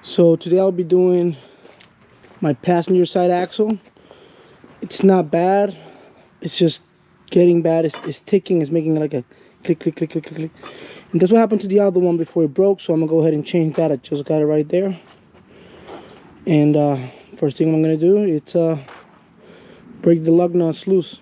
So today I'll be doing my passenger side axle. It's not bad, it's just getting bad. It's ticking, it's making like a click, click, click, click, click, click. And that's what happened to the other one before it broke, so I'm gonna go ahead and change that. I just got it right there. And first thing I'm gonna do is break the lug nuts loose.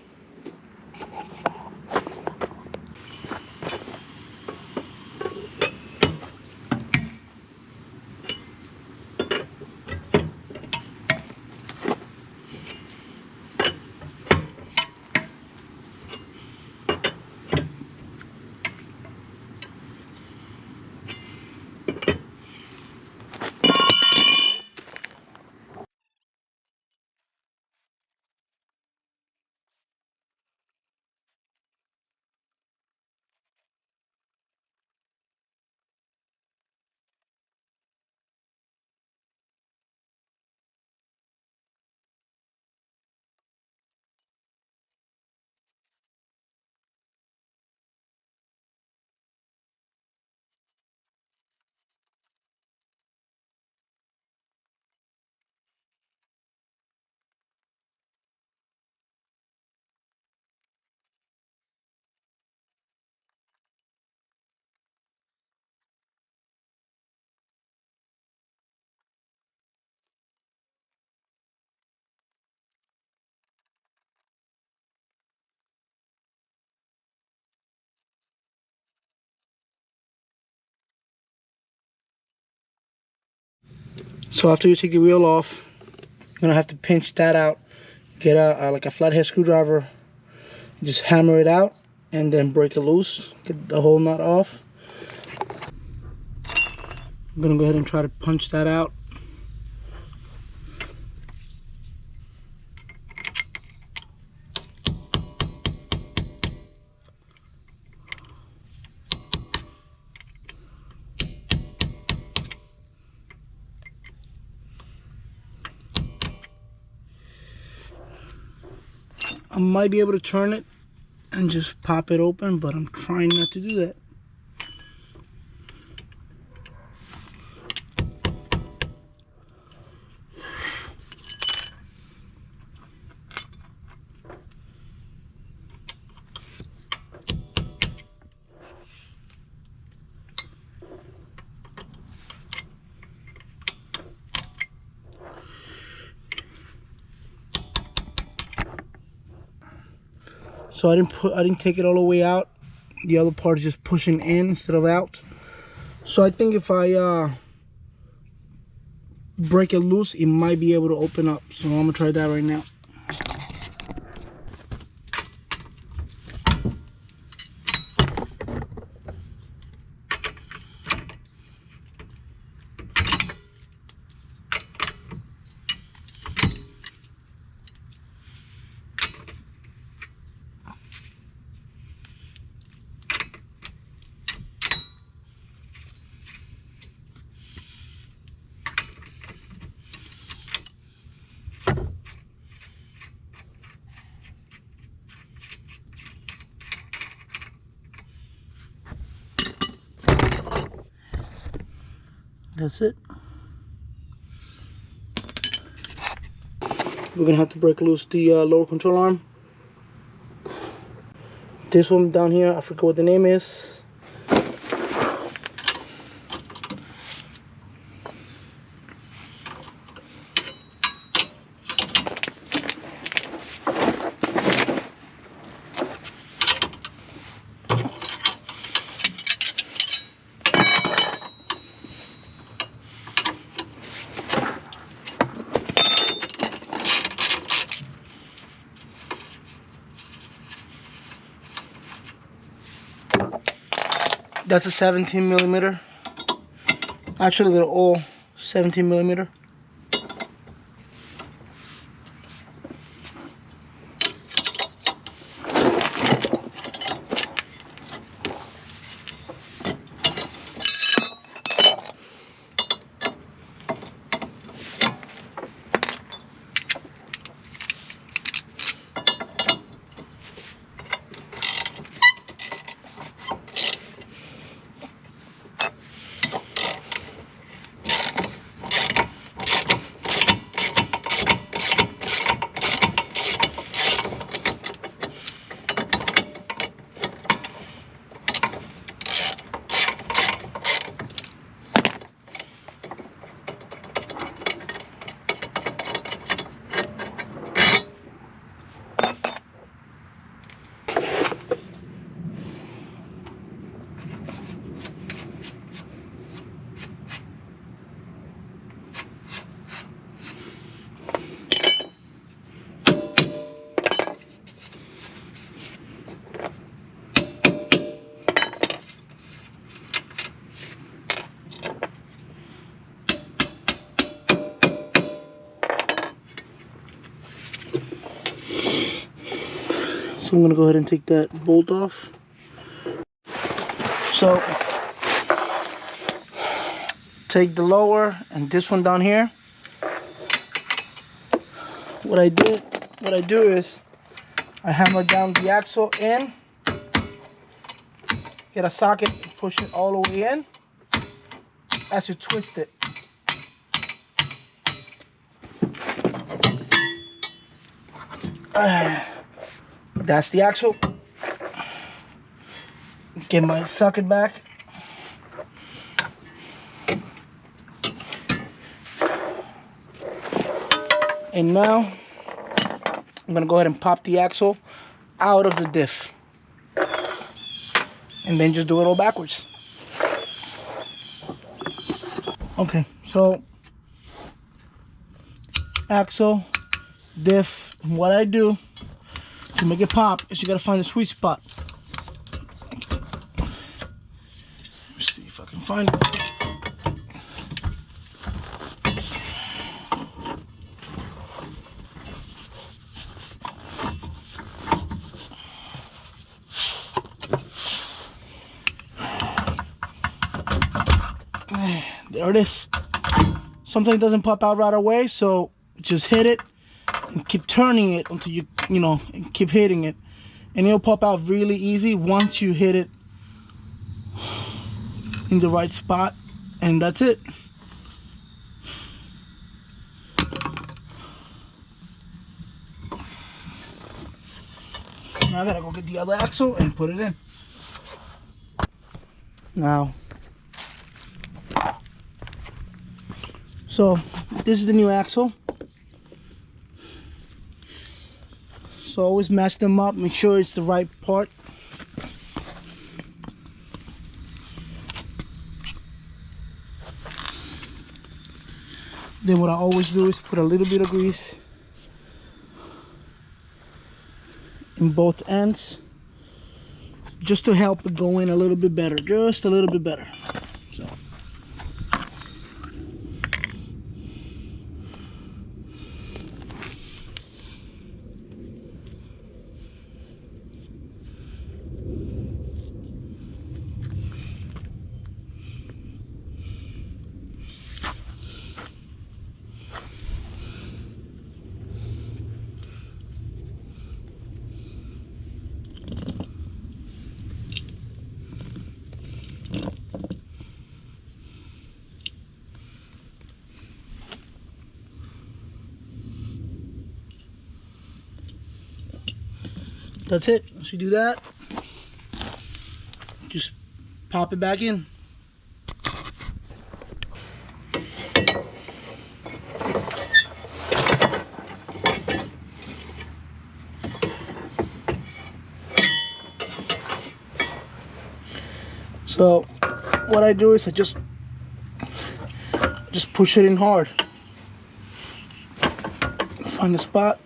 So after you take the wheel off, you're gonna have to pinch that out. Get like a flathead screwdriver, just hammer it out, and then break it loose. Get the whole nut off. I'm gonna go ahead and try to punch that out. I might be able to turn it and just pop it open, but I'm trying not to do that. So I didn't take it all the way out. The other part is just pushing in instead of out. So I think if I break it loose, it might be able to open up. So I'm gonna try that right now. That's it. We're gonna have to break loose the lower control arm. This one down here, I forget what the name is. That's a 17 millimeter. Actually, they're all 17 millimeter. So I'm gonna go ahead and take that bolt off. So take the lower and this one down here. What I do is I hammer down the axle in, get a socket, push it all the way in as you twist it. That's the axle. Get my socket back. And now I'm gonna go ahead and pop the axle out of the diff. And then just do it all backwards. Okay, so axle, diff, and what I do to make it pop is you gotta find the sweet spot. Let's see if I can find it. There it is. Something doesn't pop out right away, so just hit it and keep turning it until you know, and keep hitting it, and it'll pop out really easy once you hit it in the right spot, and that's it. Now I gotta go get the other axle and put it in. Now, so this is the new axle. So always match them up, make sure it's the right part. Then what I always do is put a little bit of grease in both ends, just to help it go in a little bit better, just a little bit better. So that's it. Once you do that, just pop it back in. So what I do is I just push it in hard. Find the spot.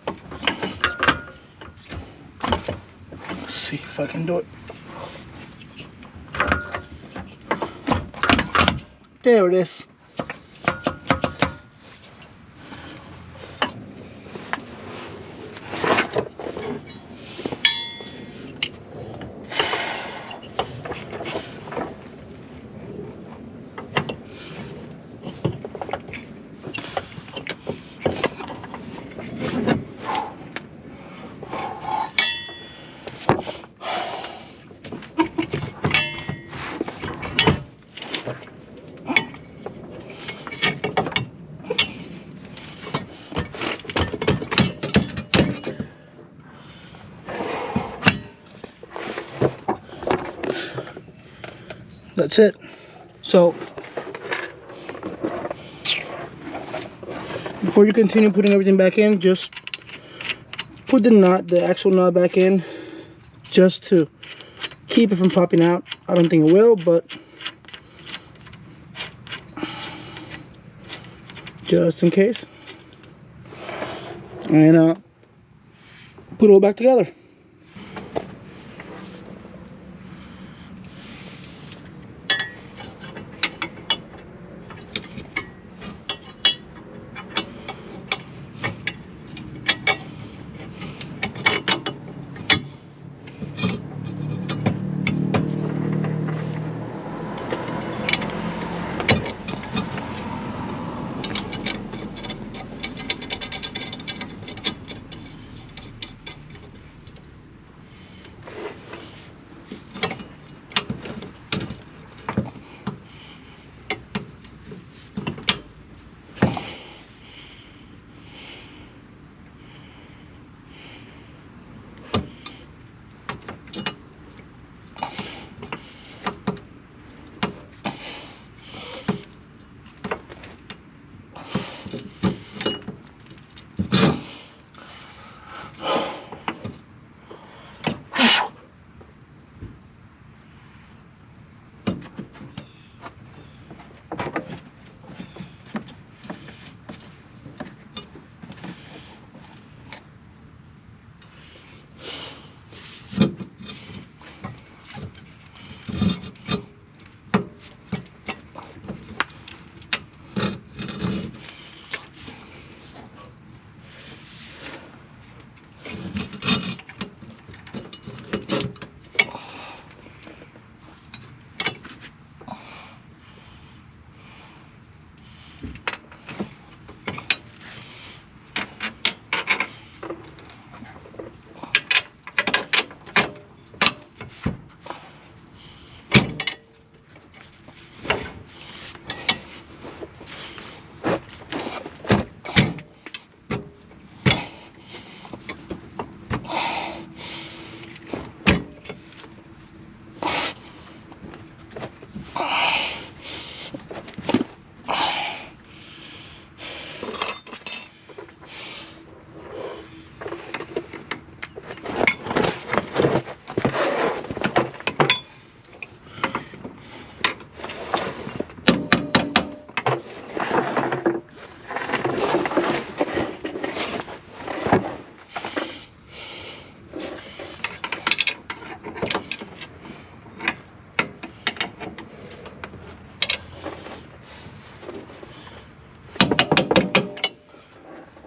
Let's see if I can do it. There it is. That's it. So before you continue putting everything back in, just put the actual nut back in, just to keep it from popping out. I don't think it will, but just in case. And put it all back together.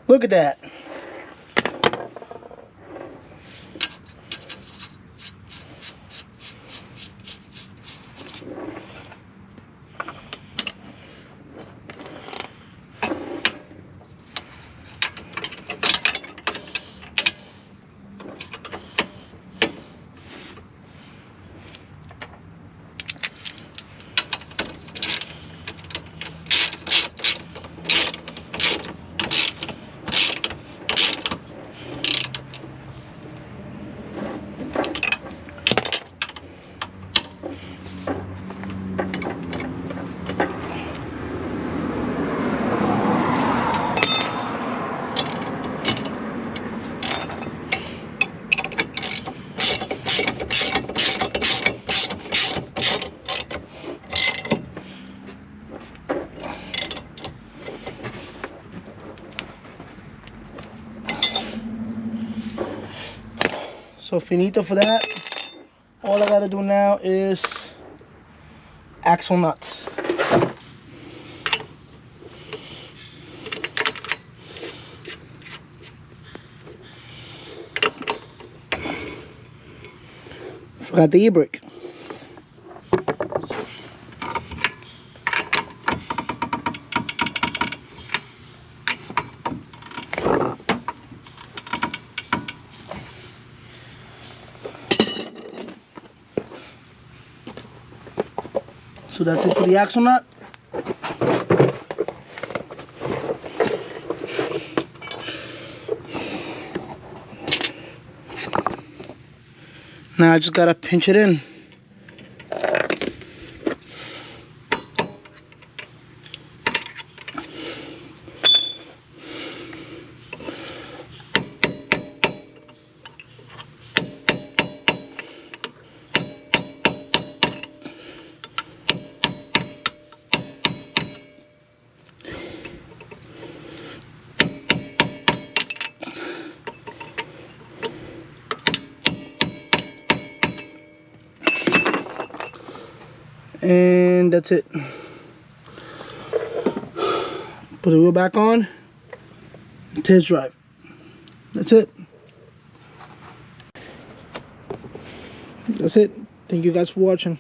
Look at that. So finito for that. All I gotta do now is axle nuts. Forgot the e-brake. So that's it for the axle nut. Now I just gotta pinch it in. And that's it. Put the wheel back on. Test drive. That's it. That's it. Thank you guys for watching.